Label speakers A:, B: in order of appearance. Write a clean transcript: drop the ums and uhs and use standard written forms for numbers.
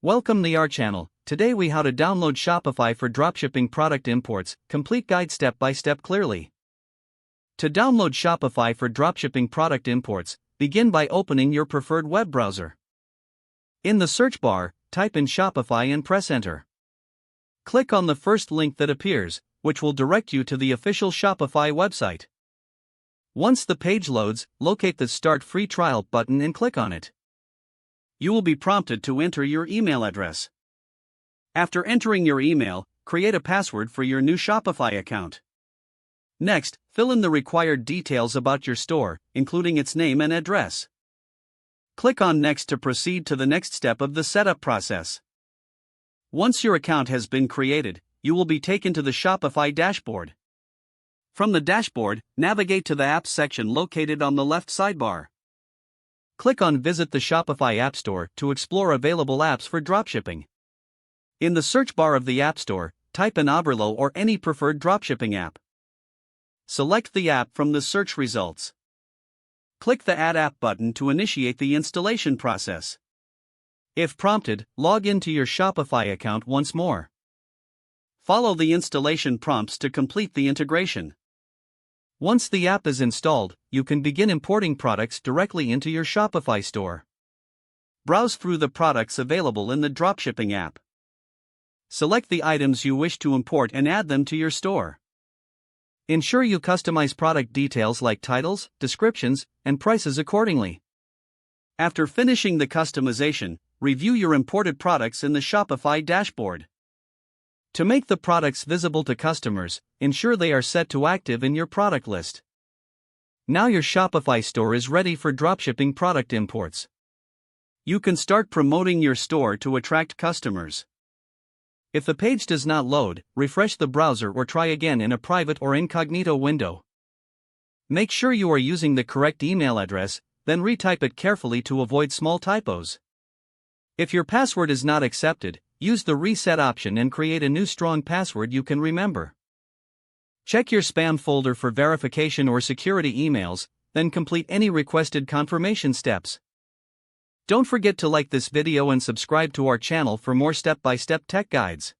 A: Welcome to our channel. Today we how to download Shopify for dropshipping product imports, complete guide step by step clearly. To download Shopify for dropshipping product imports, begin by opening your preferred web browser. In the search bar, type in Shopify and press enter. Click on the first link that appears, which will direct you to the official Shopify website. Once the page loads, locate the Start Free Trial button and click on it. You will be prompted to enter your email address. After entering your email, create a password for your new Shopify account. Next, fill in the required details about your store, including its name and address. Click on Next to proceed to the next step of the setup process. Once your account has been created, you will be taken to the Shopify dashboard. From the dashboard, navigate to the Apps section located on the left sidebar. Click on Visit the Shopify App Store to explore available apps for dropshipping. In the search bar of the App Store, type in Oberlo or any preferred dropshipping app. Select the app from the search results. Click the Add App button to initiate the installation process. If prompted, log into your Shopify account once more. Follow the installation prompts to complete the integration. Once the app is installed, you can begin importing products directly into your Shopify store. Browse through the products available in the dropshipping app. Select the items you wish to import and add them to your store. Ensure you customize product details like titles, descriptions, and prices accordingly. After finishing the customization, review your imported products in the Shopify dashboard. To make the products visible to customers, ensure they are set to active in your product list. Now your Shopify store is ready for dropshipping product imports. You can start promoting your store to attract customers. If the page does not load, refresh the browser or try again in a private or incognito window. Make sure you are using the correct email address, then retype it carefully to avoid small typos. If your password is not accepted, use the reset option and create a new strong password you can remember. Check your spam folder for verification or security emails, then complete any requested confirmation steps. Don't forget to like this video and subscribe to our channel for more step-by-step tech guides.